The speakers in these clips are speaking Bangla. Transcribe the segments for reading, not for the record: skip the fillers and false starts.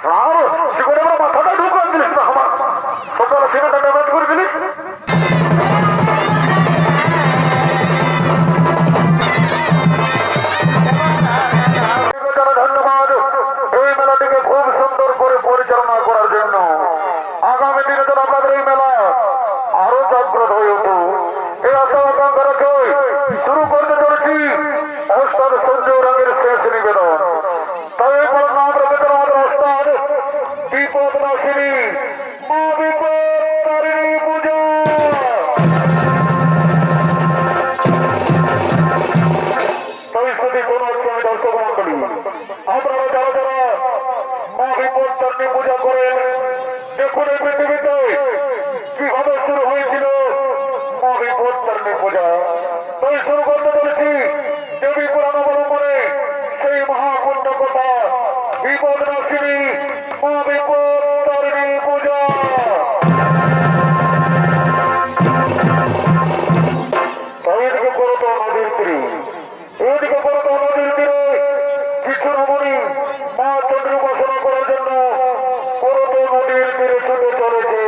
শিকড়ে আমার মাথাটা ঢুকান দিলিস না আমার সকালে শিকড়টা ড্যামেজ করে দিলিস। ধন্যবাদ এই মেলাটিকে খুব সুন্দর করে পরিচালনা করার জন্য। আগামী দিনে যেন আপনাদের এই মেলা আরো জাগ্রত হয়ে উঠুক এই আশা আকাঙ্ক্ষা রেখে শুরু করতে চলেছি ওস্তাদ সঞ্জয় রঙের শেষ নিবেদন। তাই এরপর নাম রেখেছেন আমাদের ওস্তাদ বিপদ নাশিনী মা বিপদ তারিণী পূজা। তাই শুধু সোনাশ্রমী দর্শক মন্ডলী আপনারা যারা যারা মা বিপদ তারিণী পূজা করেন দেখুন এই পৃথিবীতে কিভাবে শুরু হয়েছিল মা বিপদ তারিণী পূজা। তাই শুরু করতে চলেছি দেবী পুরাণ অবলম্বনে সেই মহাপুণ্য কথা বিপদ নাশিনী মা বিপদ তারিণী পূজা। এইদিকে করতো নদীর তীরে এইদিকে করতো নদীর তীরে কিছু রমণী মা চন্দ্র উপাসনা করার জন্য করতো নদীর তীরে ছুটে চলেছে।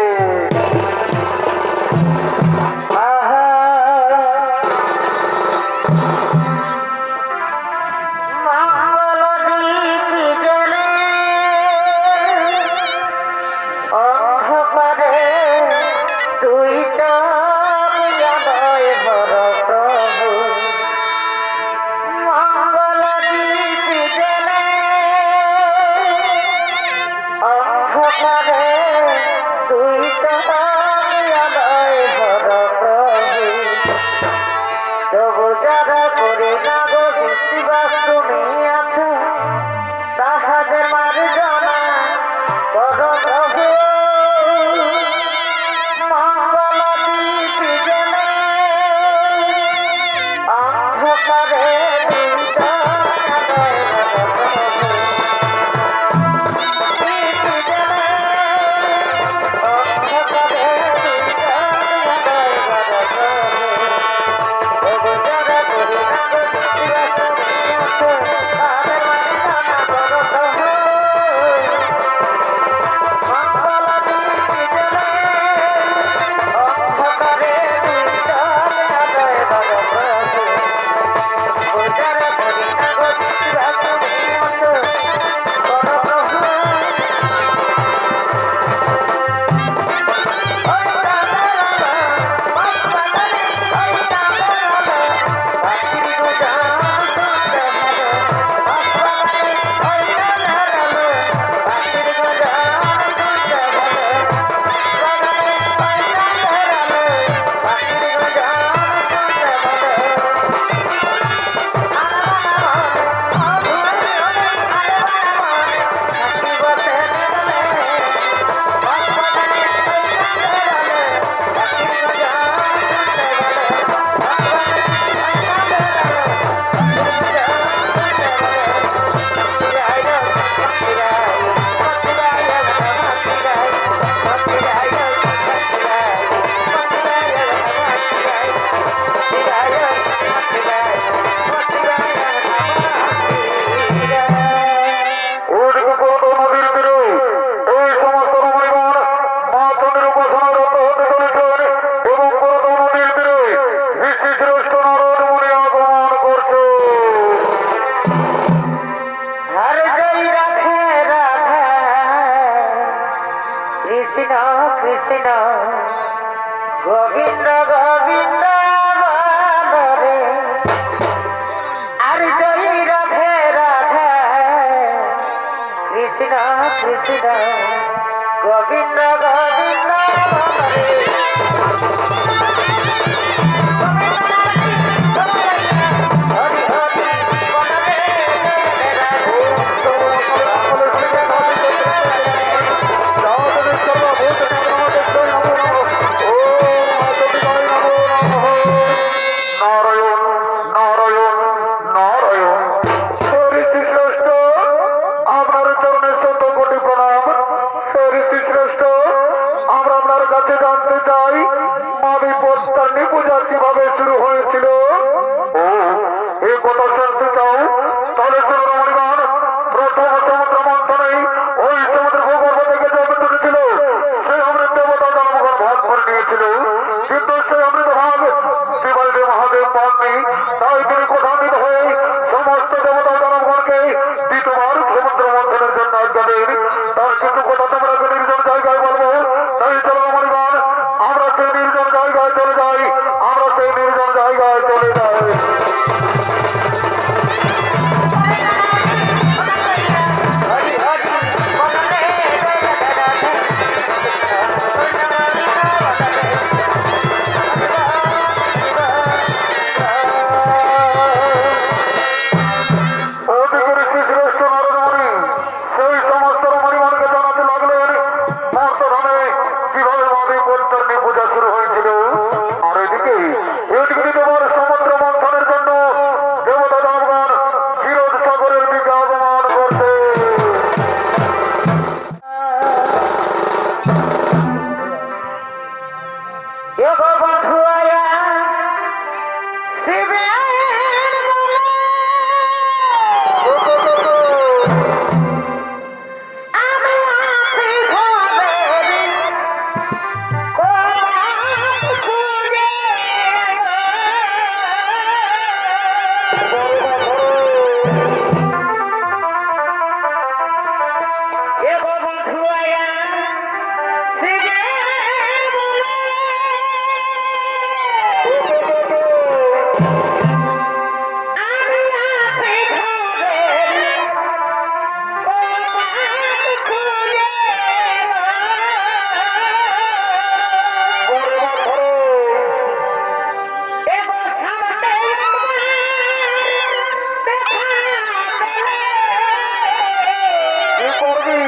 কবি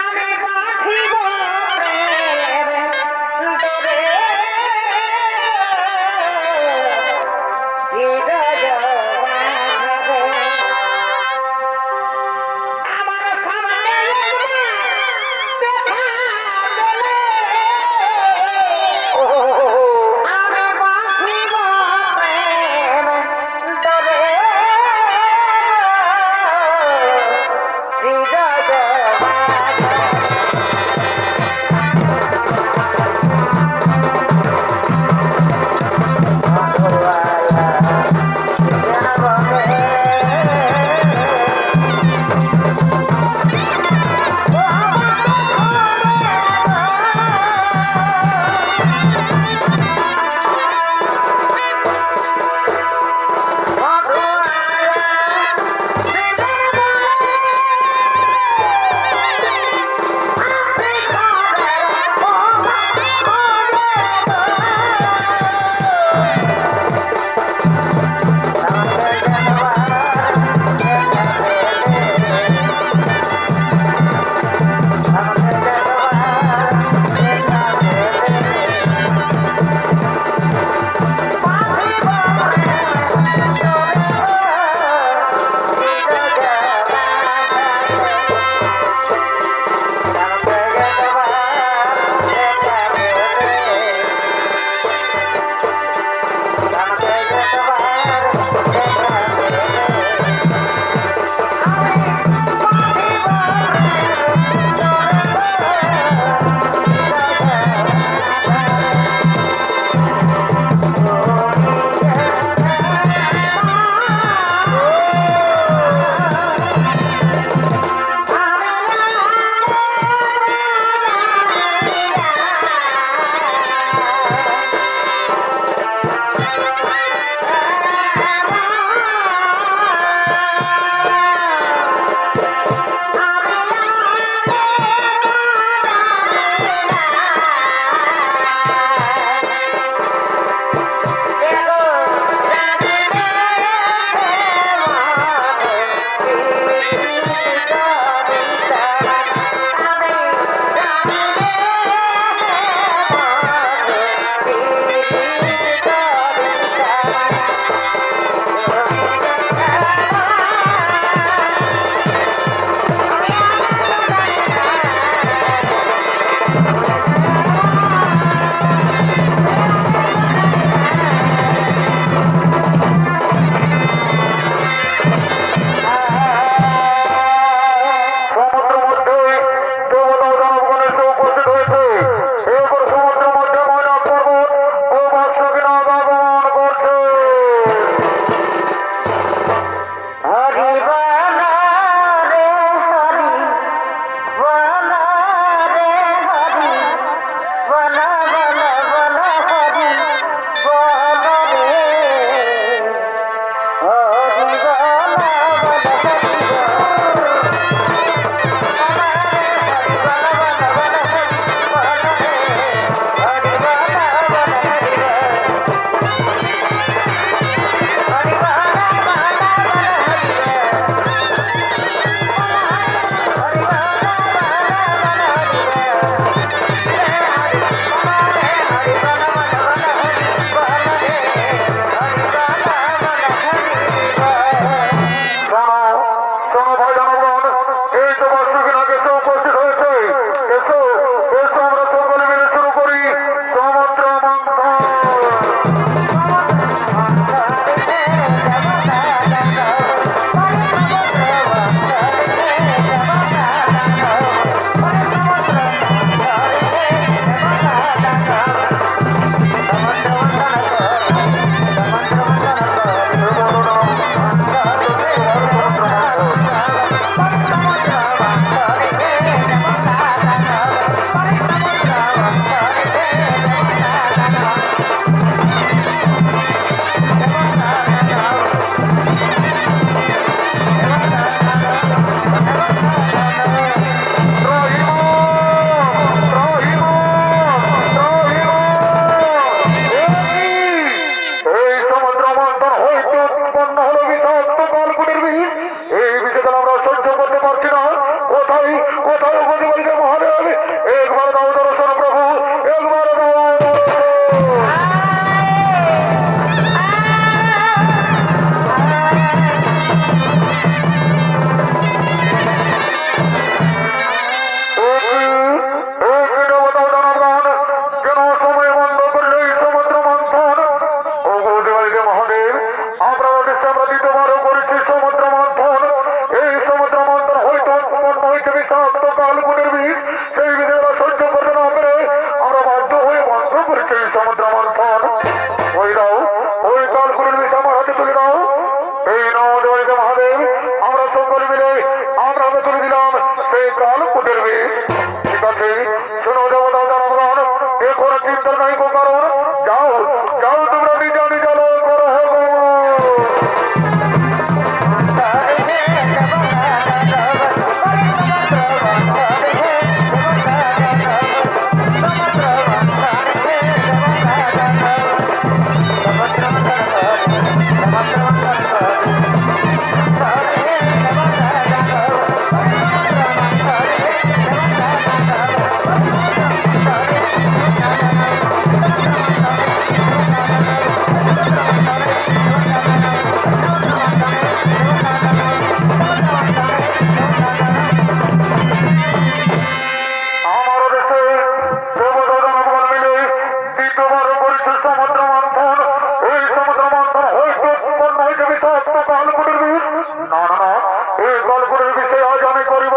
আমি বাঁধিব প্রেম ডোরে হৃদয় বাঁধবে আমার সামনে দেখা গেলে আমি বাঁধিব প্রেম ডোরে হৃদয়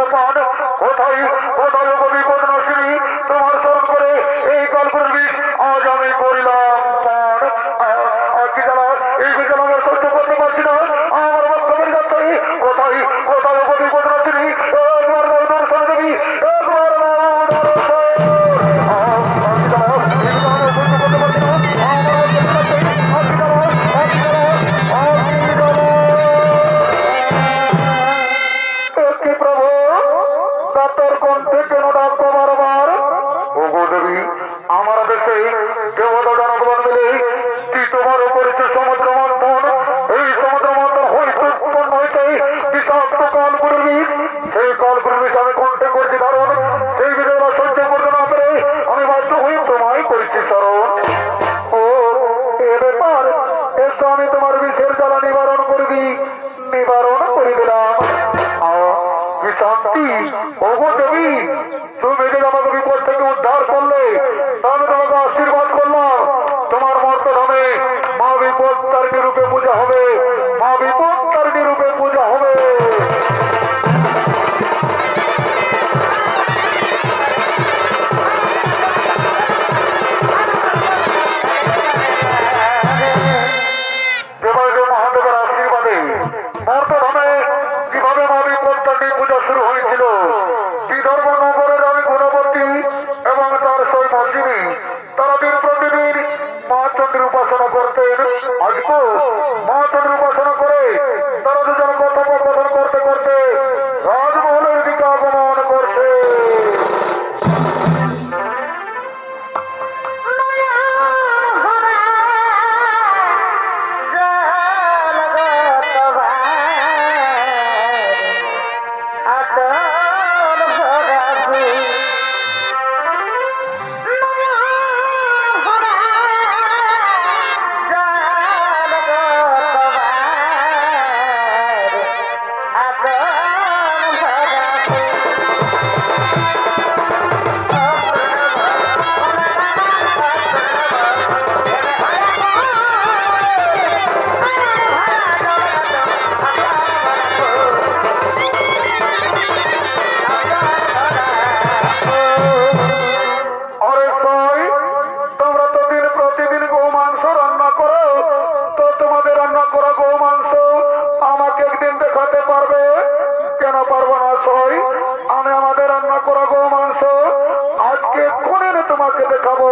গোপাল কোথায় কোথায় বিপদ নাসিনী তোমার স্মরণ করে এই কল্পের বিষ আজ আমি করিলাম পান। কি জানা এই বিষ আমি আর সহ্য করতে পারছি না, আমার বক্তব্য বেড়ে যাচ্ছে। কোথায় কোথায় বিপদ নাসিনী একবার দর্শন দেবী, একবার প্রভু ডাক্তার কণ্ঠে কেন ডাক্তার বারবার ওগো দেবী আমার দেশে দেবতা জনগণ মিলে কি তোমার উপরেছে সমুদ্র মন্থন, এই সমুদ্র মন্থন হইতে উৎপন্ন হয়েছে বিষাক্ত কালপুরের বিষ। সেই কালপুরের বিষ আমি কণ্ঠে করছি ধারণ, সেই বিধবা সহ্য করতে না পেরে আমি বাধ্য হয়ে তোমায় করেছি স্মরণ। ও এ ব্যাপার, এসো আমি তোমার বিষের জ্বালা নিবারণ করে দিই, নিবারণ করে দিলাম। কি শান্তি ওগো দেবী, তুমি যে আমাকে বিপদ থেকে উদ্ধার করলে আমি তোমাকে আশীর্বাদ করলাম। তোমার মর্তধামে মা বিপদ তারিণী রূপে পূজা হবে, মা বিপদ তারিণী রূপে পূজা হবে। মহাদেবের আশীর্বাদে মর্তধামে কিভাবে মা বিপদ তারিণী পূজা শুরু হয়েছিল, বিদর্ভ নগরের আমি গুণবতী এবং তার সই মসিনী তারা দিন প্রতিদিন মা চন্দ্রের উপাসনা করতেন। আজকে মা চন্দ্রের উপাসনা করে তারা দুজন কথোপকথন করতে করতে রাজমহলের দিকে আগমন করছে। তোমাকে দেখাবো,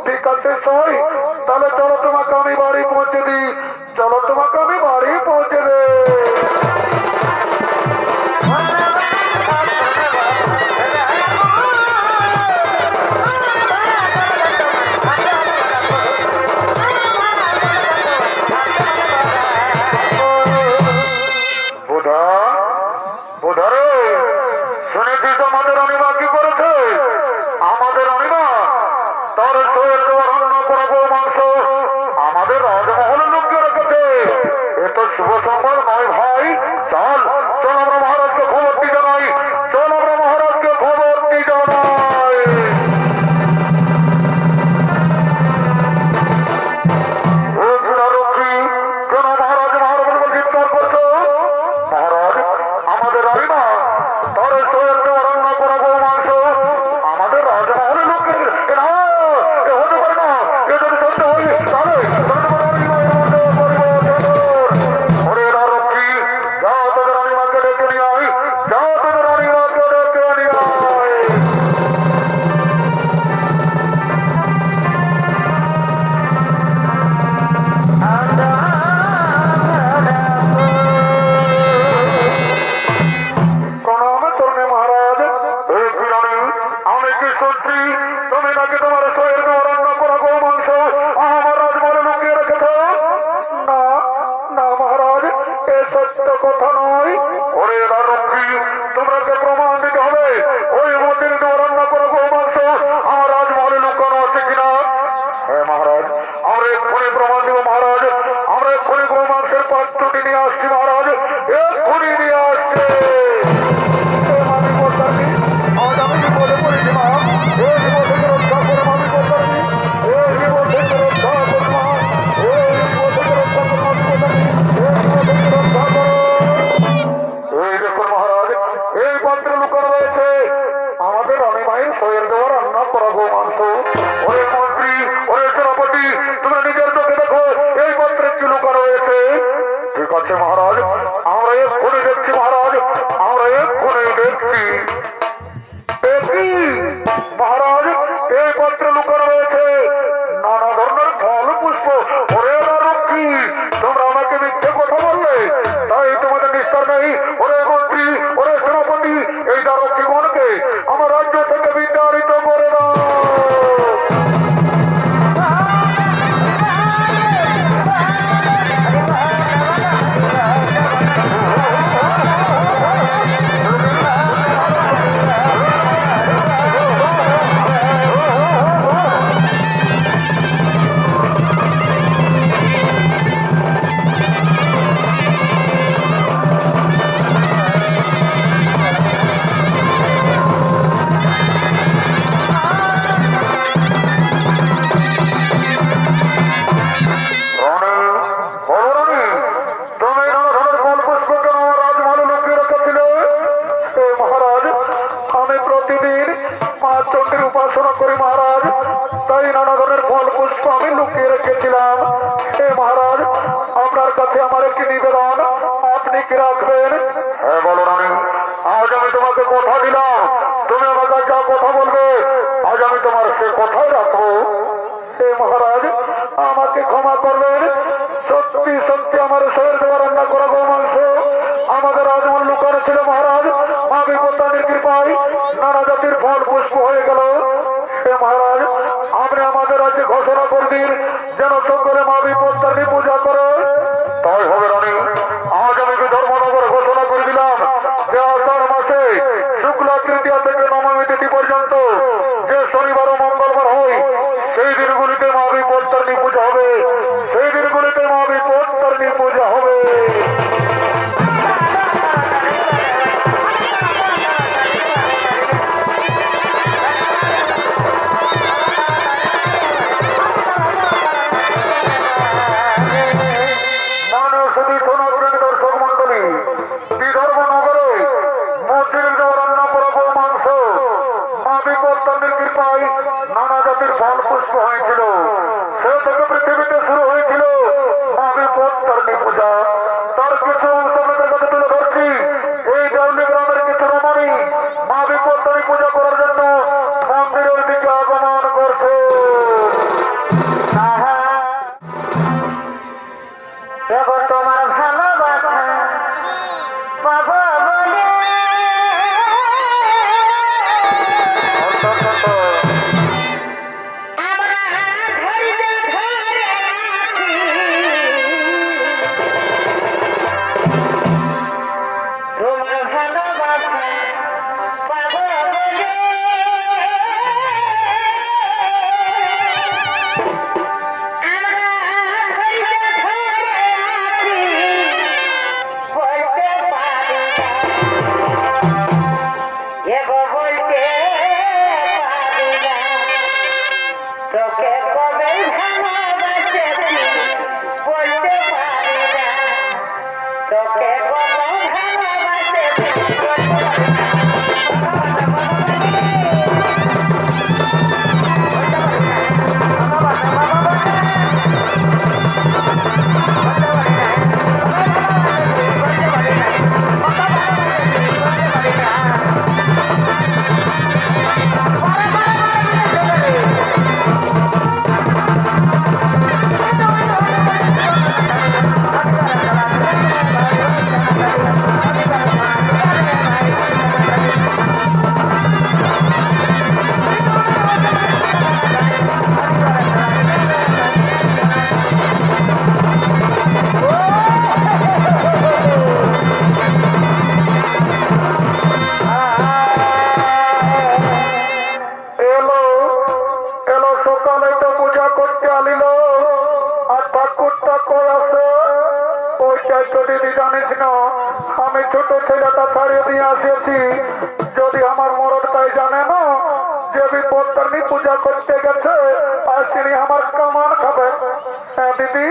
ঠিক আছে সই? তাহলে চলো তোমাকে আমি বাড়ি পৌঁছে দিই, চলো তোমাকে আমি বাড়ি পৌঁছে দে। বুধা বুধারে শুনেছিস আমাদের অনিমা কি করেছে? আমাদের অনিমা তার শরীর রান্না করা গো মাংস আমাদের রাজমহলে লুকিয়ে রেখেছে। এ তো শুভ সংবাদ নয় ভাই। চল চল আমরা মহারাজকে খবরটি জানাই, চল আমরা মহারাজকে খবরটি জানাই। কেন মহারাজ মহারাজ বলে চিৎকার করছো? মহারাজ আমাদের অনিমা তার শরীর রান্না করা গো মাংস আমাদের রাজমহলে লুকিয়ে না, এ হতে পারে না। এ যদি সত্য হয় তাহলে শুনছি তুমি নাকি তোমার শরীর রান্না করা গো মাংস আমার রাজমহলে লুকিয়ে রেখেছ। না না মহারাজ, এ সত্য কথা নয়। ওরে রক্ষী, তোমরাকে প্রমাণ দিতে হবে ওই মতির রান্না করা গো মাংস আমার রাজমহলে লুকানো আছে কিনা। হ্যাঁ মহারাজ, আমরা এক্ষুনি প্রমাণ দিব মহারাজ, আমরা এক্ষুনি গো মাংসের পাত্রটি নিয়ে আসছি মহারাজ, এক্ষুনি নিয়ে আসছে। এই দেখুন মহারাজ, এই পাত্র দেখছি এ কি মহারাজ এই পত্রে লুকানো রয়েছে নানা ধরনের ফল পুষ্প। ওরে কি তোমরা আমাকে মিথ্যে কথা বললে, তাই তোমাদের নিস্তার নেই। ওরে মন্ত্রী, ওরে সেনাপতি, এই দারক্ষীগণকে আমার রাজ্য থেকে বিতাড়িত করে দাও। উপাসনা করি মহারাজ, তাই নানা ধরনের ফল পুষ্প আমি লুকিয়ে রেখেছিলাম। হে মহারাজ, আপনার কাছে আমার একটি নিবেদন, আপনি কি রাখবেন? হ্যাঁ বলো রানী, আজ আমি তোমাকে কথা দিলাম, তুমি আমাকে যা কথা বলবে আজ আমি তোমার সে কথাই রাখবো। হে মহারাজ, আমাকে ক্ষমা করবেন, সত্যি সত্যি আমার শরীর দেওয়া রান্না করা গো মাংস আমাদের রাজমহল লুকানো ছিল মহারাজ। মা বিপত্তানির কৃপায় নানা জাতির ফল পুষ্প হয়ে গেল। হে মহারাজ, আপনি আমাদের রাজ্যে ঘোষণা করে দিন যেন সকলে মা বিপত্তানি পূজা করে। তাই হবে রানী, আজ আমি ধর্মনগরে ঘোষণা করে দিলাম যে আষাঢ় মাসে শুক্লা তৃতীয়া থেকে নবমী তিথি পর্যন্ত যে শনিবার ও মঙ্গলবার হয় সেই দিনগুলিতে মা বিপত্তারিণী পূজা হবে, সেই দিনগুলিতে মা বিপত্তারিণী পূজা হবে। দর্শক মন্ডলী, বিদর্ভ নগরে মসজিদের দেওয়া রান্না করা গো মাংস মা বিপত্তারিণীর কৃপায় নানা জাতির ফল পুষ্প হয়েছিল। সে থেকে পৃথিবীতে শুরু হয়েছিল মা বিপত্তারিণী পূজা। তার কিছু অংশ আপনাদের কাছে তুলে ধরছি। এই দেউলি গ্রামের কিছু রমণী মা বিপত্তারিণী পূজা করার জন্য মন্দিরের দিকে আগমন করছে। তোমার ভালোবাসা পাবো বলে তোমার ভালোবাসা পাবো বলে আমি ছোট ছেলেটা ছাড়িয়ে দিয়ে আসিয়েছি, যদি আমার মরণ তাই জানে না যে বিপত্তারিণী পূজা করতে গেছে আসিনি আমার কামান খাবে। হ্যাঁ দিদি,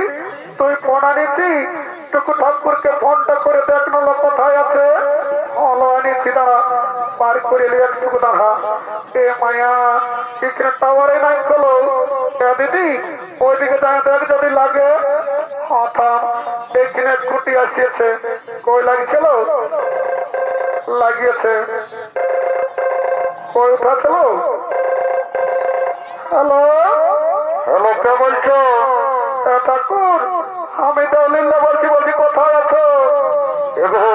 তুই ফোন আনিছি, টুকু ঠাকুরকে ফোনটা করে দেখ না কোথায় আছে। হলো আনিছি, দাঁড়া পার করে একটুকু দাঁড়া। এ মায়া, এখানে টাওয়ারে নাই খোলো। হ্যাঁ দিদি, ওইদিকে যায় দেখ যদি লাগে। এখানে খুঁটি আসিয়েছে, কই লাগছিল লাগিয়েছে। কই উঠাছিল? হ্যালো হ্যালো, কে বলছো? ঠাকুর, আমি দলিল্লা বলছি। বলছি কোথায় আছো? এগো,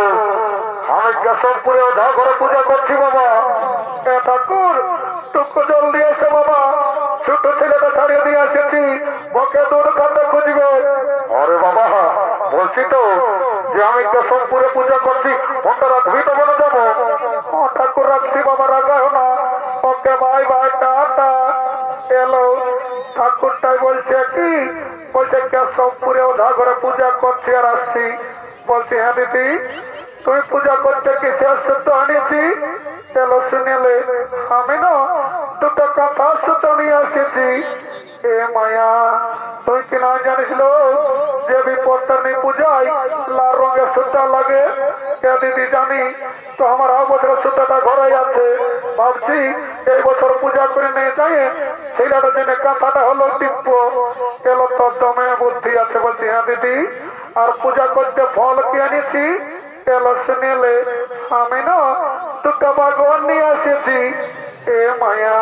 আমি কেশবপুরে ওঝা ঘরে পূজা করছি বাবা। ঠাকুর, টুকু জলদি এসে বাবা, ছোট ছেলেটা ছাড়িয়ে দিয়ে এসেছি, বকে দুধ খাতে খুঁজবে। আরে বাবা, বলছি তো যে আমি কেশবপুরে পূজা করছি, ফোনটা রাখবি তো বলে যাবো। ও ঠাকুর, রাখছি বাবা, রাগাও না। Okay bye bye, tata. এলো ঠাকুরটাই বলছে কি, বলছে কেশবপুরে ওঝা ঘরে পূজা করছি আর আসছি। বলছি হ্যাঁ দিদি, তুই পূজা করতে কি শেষ সত্য আনিয়েছি? এলো শুনেলে, আমি না দুটো কথা সত্য নিয়ে এসেছি। এ মায়া, তুই কি না জানিস লো যে বিপত্তারিণী পূজায় লাল রঙের সুতা লাগে? এ দিদি জানি তো, আমার বছরের সুতাটা ঘরে আছে। ভাবছি এই বছর পূজা করে নিয়ে যাই, ছেলেটা জেনে কাঁথাটা হলো টিপ্প। এলো তোর দমে বুদ্ধি আছে। বলছি হ্যাঁ দিদি, আর পূজা করতে ফল কি এনেছি? এলো শুনেলে, আমি না দুটো বাগবান নিয়ে এসেছি। এ মায়া,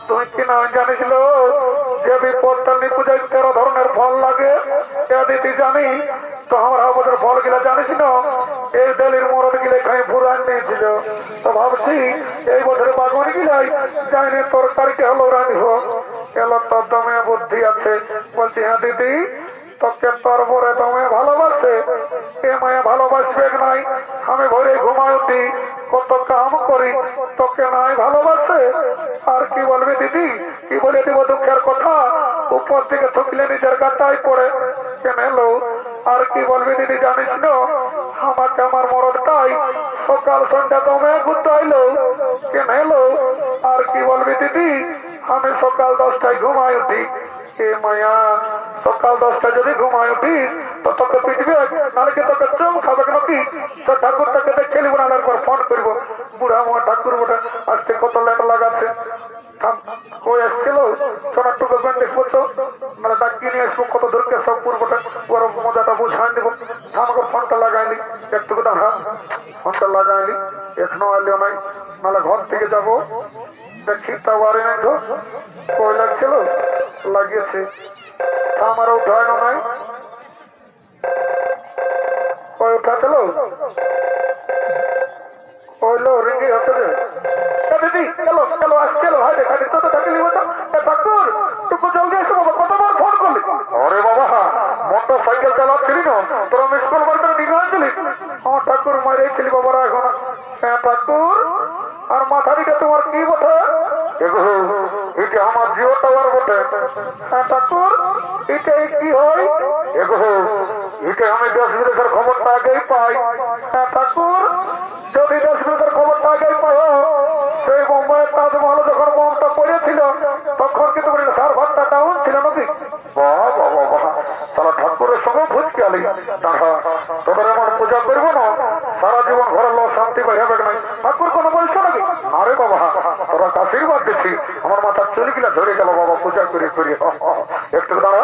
তুই কি না জানিস লো যে বিপত্তারিণী পূজায় 13 ধরনের ফল লাগে? এ দিদি জানি তো, আমার বছর ফল গিলা জানিস না? এই বেলির মরদ গিলে খাই ফুরান নিয়েছিল। তো ভাবছি এই বছরে বাগবান গিলাই যাইনি, তরকারিকে হলো রাঁধব। এলো তোর দমে বুদ্ধি আছে। বলছি হ্যাঁ দিদি, তোকে তোর বরে দমে ভালোবাসে। এ মায়া ভালোবাসবে নাই? আমি ভোরে ঘুমায় উঠি, কত কাম করি, তোকে নাই ভালোবাসে? আর কি বলবি দিদি, কি বলে দিব দুঃখের কথা? উপর থেকে থুকলে নিজের গাটাই পড়ে। কেন এলো? আর কি বলবি দিদি জানিস না, আমাকে আমার মরদটাই সকাল সন্ধ্যা দমে গুতাইলো। কেন এলো? আর কি বলবি দিদি, আমি সকাল 10টায় ঘুমায় উঠি। এ মায়া, সকাল 10টায় যদি ঘুমায় উঠিস তো তোকে পিটবে, নাহলে কি তোকে চম খাবে নাকি? তো ঠাকুরটাকে দেখে নিব, নাহলে একবার ফোন করবো। বুড়া মোয়া ঠাকুর বোটা আজকে কত লেট লাগাচ্ছে। কই আসছিল সোনার টুকু দেখবো, মানে ডাকিয়ে নিয়ে আসবো, কত দূরকে সব পুরবোটা ওর মজাটা বুঝাই দেবো। আমাকে ফোনটা লাগাইলি, একটু দাঁড়া, ফোনটা লাগাইলি, এখনো আইলেও নাই, নাহলে ঘর থেকে যাবো। দেখি তা বাড়ি নাই তো, কই লাগছিল, লাগিয়েছে, আমারও উঠানো নাই। কই উঠাছিল, কইলো রিঙ্গি হচ্ছে যে। দিদি চলো চলো, আসছিল, ভাই দেখা দিচ্ছ তো, ডাকিলি বলছো। ঠাকুর, টুকু জলদি এসো বাবা, কতবার ফোন করলি? আরে বাবা, মোটর সাইকেল চালাচ্ছিলি না, তোরা মিস কল বলতে দিঘা দিলিস। আমার ঠাকুর মারিয়েছিলি বাবারা এখন। হ্যাঁ ঠাকুর, আর মাথা দিকে তোমার কি বটে? এগো, এটা আমার জিও টাওয়ার বটে। হ্যাঁ ঠাকুর, এটাই কি হয়? এগো, এটা আমি দেশ বিদেশের খবরটা আগেই পাই। হ্যাঁ ঠাকুর, যদি দেশ বিদেশের খবরটা আগেই পাও, সেই বোম্বাইয়ের তাজমহল যখন বোমটা পড়েছিল তখন কি তোমার সার্ভারটা ডাউন ছিল নাকি? বাহ বাবা বাহ, সারা ঠাকুরের সঙ্গে ভুজকে আলি। দাঁড়া, তোদের এমন পূজা করবো না, সারা জীবন ঘরে লো শান্তি পাইবে নাই। ঠাকুর কোনো বলছো নাকি? আরে বাবা, তোরা আশীর্বাদ দিচ্ছি, আমার মাথা চলে গিলা ঝরে গেল বাবা, পূজা করি করি। একটু দাঁড়া,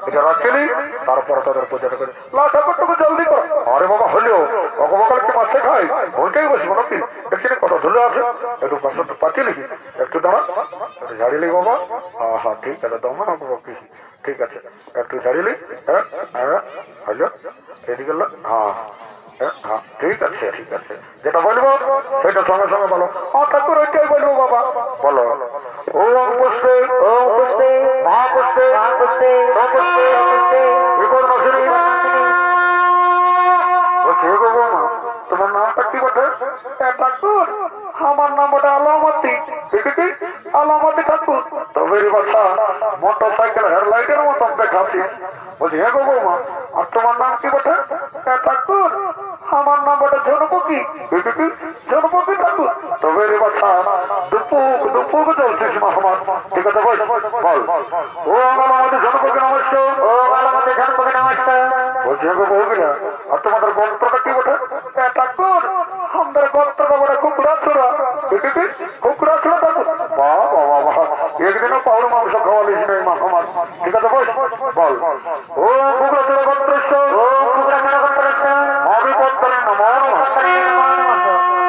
এটা রাখলি, তারপরে তোদের পূজাটা করি। লা ঠাকুরটুকু জলদি করো। আরে বাবা, হলেও অগবকাল কি মাছে খাই, ওইটাই বসবো নাকি? দেখছি কত ধুলে আছে, একটু পাশে পাতি লিখি। একটু দাঁড়া, একটু ঝাড়িলি বাবা। হ্যাঁ হ্যাঁ, ঠিক আছে, দমা না বাবা, কি ঠিক আছে, একটু ঝাড়িলি। হ্যাঁ হ্যাঁ, হলো এদিকে, হ্যাঁ হ্যাঁ, ঠিক আছে ঠিক আছে, যেটা বলবো সেটা সঙ্গে সঙ্গে বলো। ঠাকুর ওইটাই বলবো বাবা। বলো, ওম পুষ্পে, ওম পুষ্পে, মহাপুষ্পে, মহাপুষ্পে, সপুষ্পে, সপুষ্পে, বিপদ নাশিনী। বলছি গো বৌমা, তোমার নামটা কি বটে? ঠাকুর, আমার নাম ওটা আলামতি। আলামতি ঠাকুর। তবে রে বাছা, মোটর সাইকেল হেডলাইটের মতন দেখাচ্ছিস। বলছি হ্যাঁ গো বৌমা, আর তোমার নাম কি বটে? ঠাকুর, আমার নাম ওটা ঝনপকি। ঝনপকি ঠাকুর। তবে রে বাছা, দুপুক দুপুক চলছিস মা আমার। ঠিক আছে বল, বল। ও আমার আমাদের জনপকে নমস্কার, ও আমাদের জনপকে নমস্কার। বলছি হ্যাঁ গো বৌগিলা, আর তোমাদের গোত্রটা কি বটে? ঠাকুর, আমাদের গোত্রটা বড় কুকুরা ছোড়া। কুকুরা ছোড়া ঠাকুর। বাহ বাবা বাহ, একদিনও পাউর মাংস খাওয়ালিস নেই মা আমার। ঠিক আছে বস, বল। ও কুকুরা ছোড়া গোত্রস্য, ও কুকুরা ছোড়া গোত্রস্য, মহাবিপত্তরে নমঃ।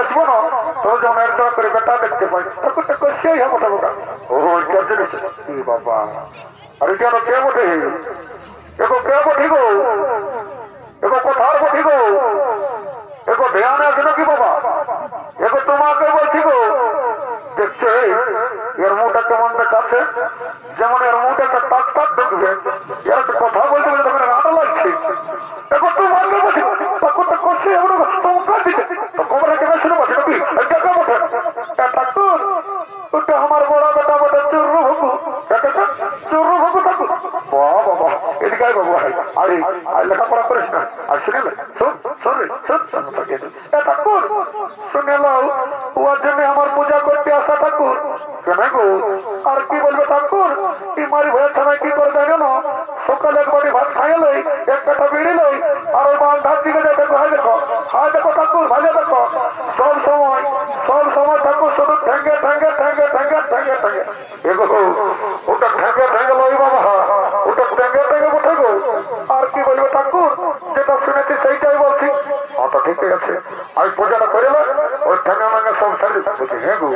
আসবো না তোর যেমন একজন করে বেটা দেখতে পাই ঠাকুরটা কষিয়াই হবো ঠাকুরটা ও চার জেনেছে বাবা আরে কেন কে বটে এগো কে বটি গো এগো কোথার বটি গো এগো ধ্যান আছে নাকি বাবা এগো তোমাকে বলছি গো দেখছে এর মুখটা কেমন দেখাচ্ছে যেমন এর মুখটা একটা টাক টাক ঢুকবে এর একটা কথা বলতে গেলে তখন রান্না লাগছে এখন তোমাকে বলছি ঠাকুরটা করছে এমন চমৎকার দিচ্ছে তো কবর কেন শুনে পাচ্ছি নাকি দেখা বটে ঠাকুর ওটা আমার বড় বেটা বটে চুরু ভুকু চুরু ভুকু ঠাকুর বাবা এদিকে বাবু আরে লেখাপড়া করিস না আর শুনে ঠাকুর শুনে লাও ওর জন্য আমার পূজা করতে আসা ঠাকুর কেন গো আর কি বলবে ঠাকুর এই মারি ভয়ের সময় কি করে জানো না সকালে একবারে ভাত খাইলেই এক কাটা বেড়িলেই আর ওই মাল ধার দিকে যাই দেখো হাই দেখো ঠাকুর ভালো দেখো সব সময় ঠাকুর শুধু ঠেঙ্গে এগো ওটা ঠেঙ্গে লই বাবা ওটা ঠেঙ্গে উঠে গো আর কি বলবে ঠাকুর যেটা শুনেছি সেইটাই বলছি তো ঠিক আছে আমি পূজাটা করে ওই ঠেঙ্গা ম্যাঙ্গা সব সাইড বলছি হ্যাঁ গো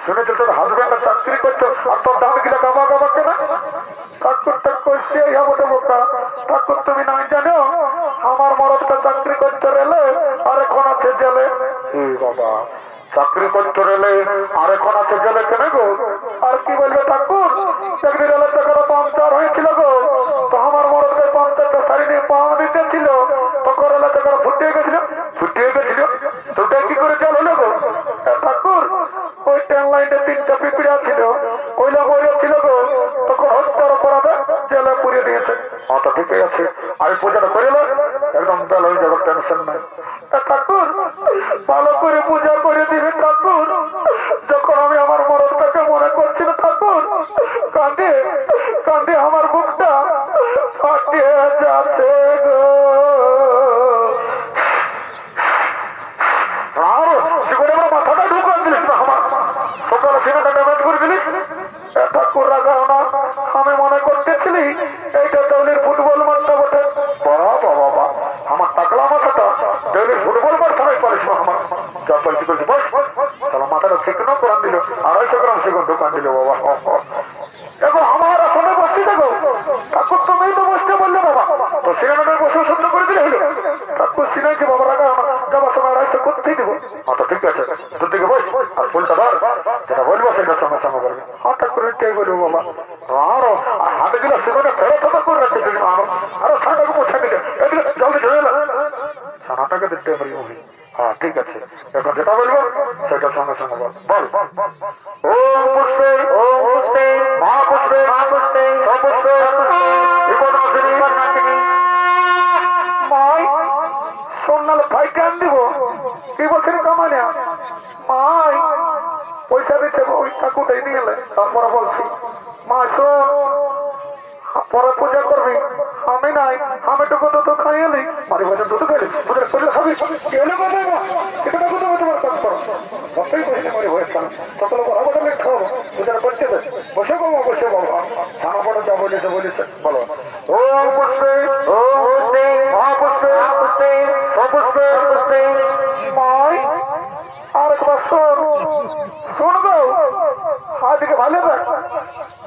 শুনেছি তোর হাজবেন্ডের চাকরি করতো আর তোর দাম গিলা গাবা কেনা ঠাকুরটা করছে মোটা বোকা ঠাকুর তুমি নাই জানো আমার মরদটা চাকরি করতে রেলে আর এখন আছে জেলে বাবা চাকরি করতে রেলে আর এখন আছে জেলে কেন গো আর কি বলবে ঠাকুর একদিন রেলের চাকাটা পাংচার হয়েছিল গো তো আমার মরদকে পাংচারটা শাড়ি দিয়ে পাওয়া দিতেছিল তখন রেলের চাকাটা ফুটিয়ে গেছিল তো কি করে চাল হলো গো ঠাকুর ওই ট্রেন লাইনে 3টা পিঁপড়া ছিল কইলা বইয়া ছিল গো তখন হত্যার অপরাধে জেলে পুড়িয়ে দিয়েছে তো ঠিকই আছে আমি পূজাটা করে একদম বেল হয়ে যাবে টেনশন নাই ঠাকুর ভালো করে পূজা করে দিবে ঠাকুর যখন আমি আমার মরদটাকে মনে করছি না ঠাকুর কাঁদে আমার বুকটা ফাটিয়ে যাচ্ছে গো মাথাটা ঢুকান দিলিস না আমার সকালে সিনেটা ড্যামেজ করে দিলিস ঠাকুর রাগাও না আমি মনে করতেছিলি এইটা দৌলির ফুটবল মাঠটা বটে বাবা আমার টাকলা মাথাটা দৌলির ফুটবল মাঠ সবাই পারিস না আমার যা পাইছি করছি বস তাহলে মাথাটা চিকনো কোরআন দিল 250 গ্রাম চিকন দোকান দিল বাবা দেখো আমার আসলে বসতে দেখো ঠাকুর তুমি তো বসতে বললে বাবা তো সিনেমাটা বসে সহ্য করে দিলে হলো ঠাকুর সিনেমাকে বাবা রাখা যাবার সময় 250 করতেই দেবো তো ঠিক আছে তোর দিকে বস আর ফুলটা ধর যেটা বলবো সেটা সঙ্গে সঙ্গে বলবে ঠাকুর এটাই বলবো বাবা আরো হাতে গেলে সেখানে ফেরত করে রাখতেছে আরো ছানাটাকে মোছা দিতে এদিকে জলদি চলে এলো ছানাটাকে দিতে পারি হ্যাঁ ঠিক আছে এখন যেটা বলবো সেটা সঙ্গে সঙ্গে বল ওম পুষ্পে মহাপুষ্পে সপুষ্পে বিপদনাশিনী মাই সোনালে ভাই কেন দিব কি বলছেন কামানে মাই পয়সা দিচ্ছে ওই ঠাকুরটাই নিয়ে এলে তারপরে বলছি মা শোন পরে পূজা করবি আমি নাই আমি টুকু দুধ খাইলি মারি বছর দুধ খাইলি দুধের করলে খাবি কেলে কথা এটা কথা তোমার কাজ করো বসেই বসে মারি হয়েছে সকল কথা বলে খাবো পূজা করতে বসে বাবা ছানা পড়ে যা বলিছে বলো ওম পুষ্পে মহাপুষ্পে সপুষ্পে মাই আর একবার শোন গো হাদিকে ভালো দেখ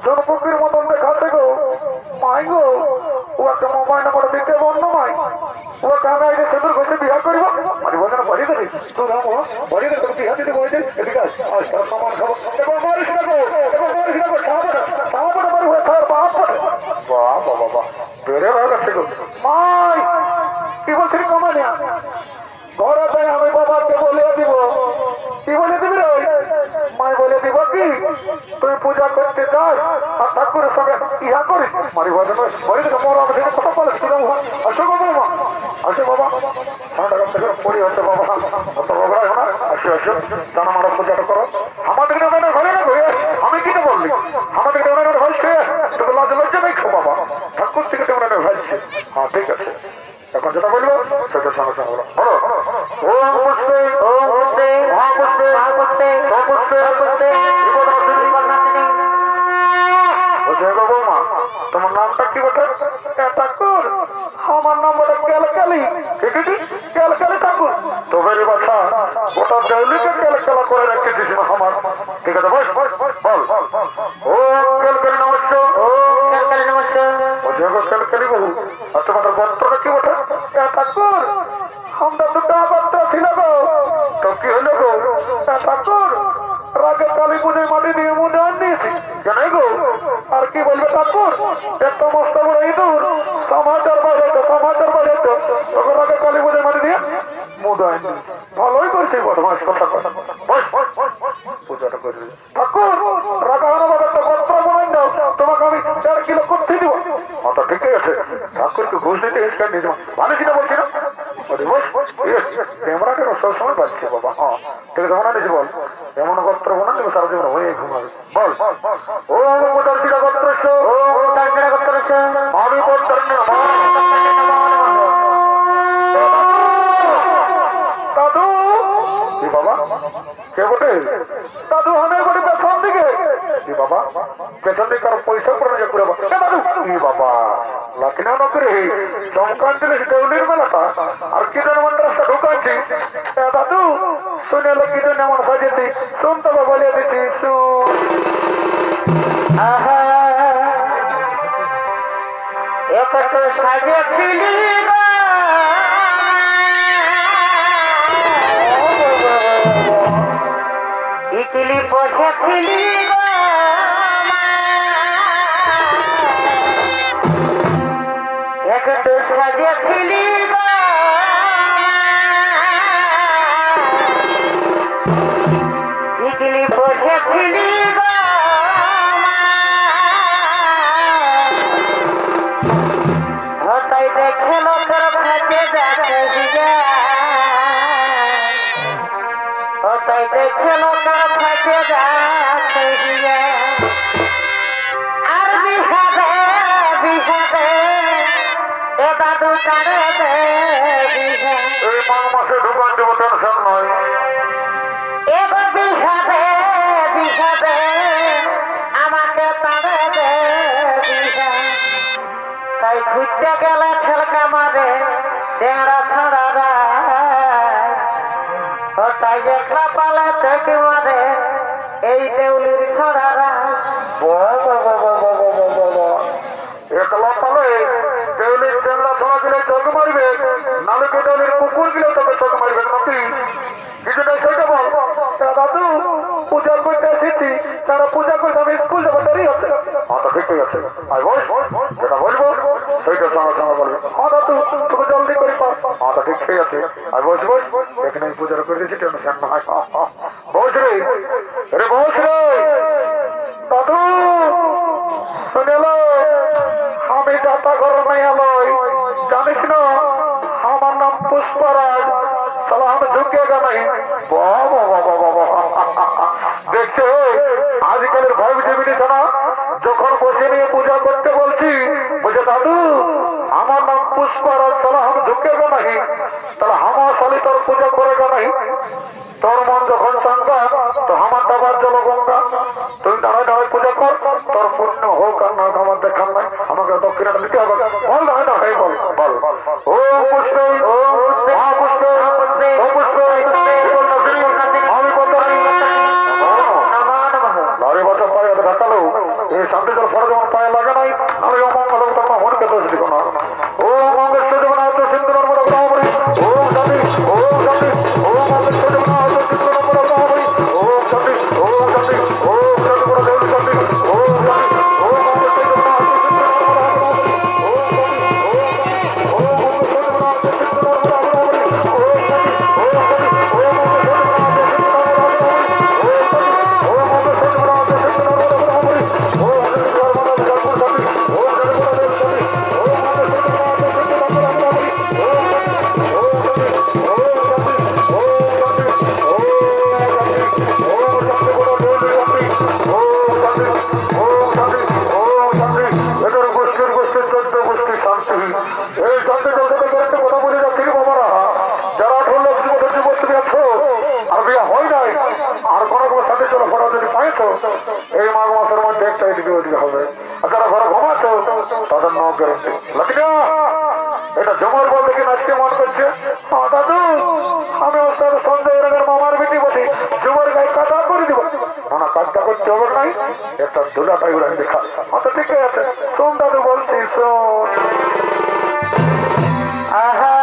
জনপক্ষীর মতন দেখাচ্ছে গো মাই গো ও একটা মোবাইল নম্বর দিতে বন্ধ মাই ও কামে আইলে সেতুর বসে বিয়া করিব মানে বোঝানো বাড়ি গেছি তোর বাড়ি গেছে বিয়া দিতে বলেছে এদিকে আজ তার সামান খাবো এবার মারিস না গো সাহাবাটা বাড়ি হয়ে খাওয়ার বাবা বেড়ে হয়ে গেছে গো মাই কি বলছিস কমানিয়া ঘরে তাই আমি বাবাকে বলে দিব কি বলে দিবি রে মাই বলে দিব কি তুই পূজা করতে যাস আর ঠাকুরের সঙ্গে ইহা করিস মারি ভজন বলে দিকে মোর আমি সেটা কথা বলে তুই আসো বাবা ঠান্ডা করতে করে পড়ি হচ্ছে বাবা অত বগড়া না আসো জানা মারা পূজাটা করো আমাদের ওনার ঘরে না ঘুরে আমি কি বললি আমাদের ওনার হয়েছে তোকে লজ্জা নেই খো বাবা ঠাকুর থেকে ওনার হয়েছে হ্যাঁ ঠিক আছে এখন যেটা বলবো সেটা সঙ্গে সঙ্গে বলো ওম পুষ্পে মহাপুষ্পে সপুষ্পে বিপদনাশিনী বৌমা তোমার নামটা কি বটে ঠাকুর আমার নাম বটে ক্যালকালি ক্যালকালি ঠাকুর তো তবে রে বাছা গোটা দেউলিকে কেলা করে রেখেছিস না আমার। ঠিক আছে বস বল। ও কেলকেলি নমস্য। ও কেলকেলি নমস্য। ও জগৎ কেলকেলি বহু। আর তোমাদের গোত্রটা কি বটে? ঠাকুর আমরা দুটো আবার ছিল গো। তো কি হলো গো? ঠাকুর রাগে কালী পুজোয় মাটি দিয়ে মুদান দিয়েছি। কেন গো? আর কি বলবে ঠাকুর, এত মস্ত বড় ইঁদুর সমাচার বাজাইতো তখন রাগে কালী পুজোয় মাটি দিয়ে মুদান দিয়েছি। ভালোই করছি বদমাস কথা কথা। পূজাটা করে দিই। ঠাকুর রাগা হলো বাবা, একটা পত্র বানাই দাও, তোমাকে আমি 4 কিলো করতে দিব। তো ঠিকই আছে। ঠাকুরকে ঘুষ দিতে এসে নিজে ভালো ছিল বলছি না। ক্যামেরাটা সবসময় পাচ্ছে বাবা। হ্যাঁ ঠিক আছে মনে নিয়েছি বল। এমন গোত্র বানা তুমি সারা জীবন হয়ে ঘুমাবে বল। ও মোটার ছিল গোত্র। ও তার কেডা করতেছ? আমি গোত্র দাদু কি বাবা? কে বটে? দাদু আমি করি পেছন দিকে। কি বাবা? পেছন দিকে কারো পয়সা করে যে করে দাদু কি বাবা লাকিনা নকরে চমকান দিলে দেউলির মেলাটা আর কি যেন মন্ত্রটা ঢুকাচ্ছিস। দাদু শুনে এলো কি জন্য এমন সাজেছি, শুন তো বলে দিচ্ছি শুন। আহা এত তো সাজেছিলি গো ইকিলি পথেছিলি গো এক তো সাজেছিলি গো ইকিলি পথেছিলি গো হতাই দেখে লোকের ভাগ্যে যাচ্ছে হতাই দেখে লোকের ভাগ্যে যাচ্ছে আর বিহাবে এ দাদু কারে দে বিহা এই মাঘ মাসে ঢুকান দেবো টেনশন নয়। এগো বিহাবে আমাকে তারে দে বিহা তাই ঘুরতে গেলে ঠেলকা মারে চেংড়া ছড়া ও তাই একলা পালে থেকে মারে এই দেউলির ছড়ারা একলা পালে দেউলির চেংড়া ছড়া দিলে চোখ মারবে, নাহলে কি দেউলির কুকুর গিলে তোকে চোখ মারবে নাকি? কিছুটা সেটা বল। দাদু পূজা করতে এসেছি, তারা পূজা করতে আমি স্কুল যাবো, দেরি হচ্ছে। তো ঠিকই আছে আর বস যেটা বলবো সেইটা সঙ্গে সঙ্গে বলবে। হ্যাঁ দাদু তুমি জলদি করে পাও। তো ঠিকই আছে আর বস এখানে আমি পূজাটা করে দিয়েছি টেনশন নয়। বস রে বস রে। দাদু শুনেলো আমি যাতা ঘর নাই এলো, জানিস না আমার নাম পুষ্পরাজ, সালা আমি ঝুঁকিয়েগা নাই। দেখছো আজকালের ভাই বুঝে না, যখন বসে নিয়ে পূজা করতে বলছি বলছে দাদু আমার নাম পুষ্পরাজ, সালা আমি ঝুঁকেগা নাই, তাহলে আমার সালি তোর পূজা করেগা নাই। তোর মন যখন চাঙ্গা তো আমার দাবার জল গঙ্গা, তুই দাঁড়ায় পূজা কর, তোর পূর্ণ হোক আর না হোক আমার দেখার নাই, আমাকে দক্ষিণাটা দিতে হবে। বল না হয় না বল বল। ও পুষ্প ও পুষ্প ও পুষ্প আমি লারে বাচ্চা পায়ে ঢাকালো এই শান্তি তোর ফলে যেমন পায়ে লাগে নাই, আমি অমঙ্গল তোমার মনকে দোষ দিব না। ও মঙ্গেশ্বর দেব না হচ্ছে সিন্ধু নর্মদা ব্রাহ্মণী, ও শান্তি ও শান্তি ও মঙ্গেশ্বর দেব না হচ্ছে সিন্ধু নর্মদা ব্রাহ্মণী, ও শান্তি ও শান্তি ও শান্তি বড় দেবী শান্তি, ও শান্তি ও মঙ্গেশ্বর দেব না হচ্ছে সিন্ধু নর্মদা ব্রাহ্মণী, ও শান্তি ও মঙ্গেশ্বর দেব না হচ্ছে সিন্ধু নর্মদা ব্রাহ্মণী, ও শান্তি ও শান্তি ও মঙ্গেশ্বর দেব না হচ্ছে সিন্ধু নর্মদা ব্রাহ্মণী, ও শান্তি ও মঙ্গেশ্বর দেব না হচ্ছে সিন্ধু নর্মদা ব্রাহ্মণী, ও শান্তি ধর্মদা বিকাশপুর শান্তি, ও শান্তি বড় দেবী শান্তি, ও মঙ্গেশ্বর দেব না হচ্ছে সিন্ধু নর্মদা ব্রাহ্মণী, ও শান্তি ও শান্তি ও শান্তি ও শান্তি ও শান্তি ও শান্তি বড় দেবী শান্তি, ও শান্তি ও শান্তি ও শান্তি। এদের গোষ্ঠীর 14 গোষ্ঠী শান্তি, এই শান্তি জগতে একটা কথা বলে যাচ্ছি কি বাবারা, যারা 18 লক্ষ বছর যুবক তুমি আছো আর বিয়ে হয় নাই আর কোনো সাথে চলো ফটো যদি পাইছো এই মাঘ মাসের মধ্যে একটা এদিকে ওদিকে হবে, আর যারা ঘরে ঘুমাচ্ছো তাদের ন গ্যারেন্টি। লাকিনা এটা জমার বল দেখে নাচতে মন করছে। দাদু আমি ওস্তাদ সঞ্জয় রাগের মামার বেটি বলি যুবর গায়ে কাটা করে দিব না কাজটা করতে হবে নাই একটা দুলাটাই উড়াই দেখা আচ্ছা ঠিক আছে শোন দাদু বলছি শোন আহা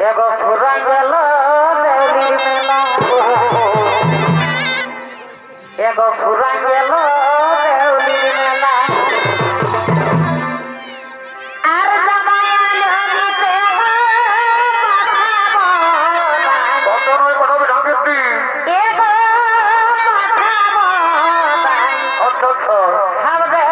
এগো ফুরা গেল দেউলির মেলা এগো ফুরা গেল দেউলির মেলা আর জামাইতে কত নয় পাঠাবি ঢাকের দিন এগো আচ্ছা আচ্ছা আমাদের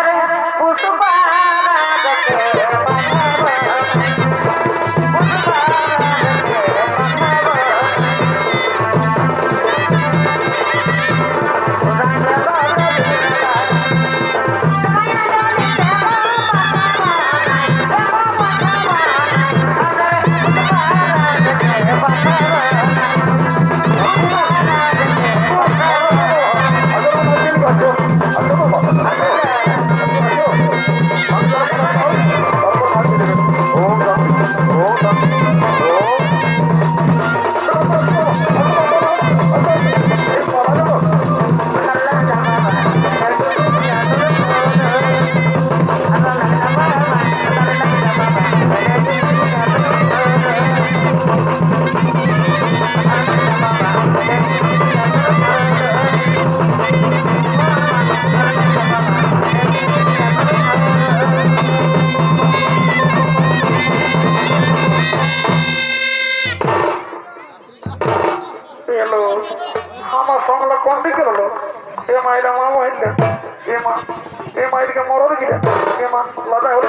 এলো আমার সঙ্গে কোন দিকে এলো এ মাইরা মা মহিলা এ মা এ মাইদিকে মরদ গিয়ে এ মা লড়াই হলো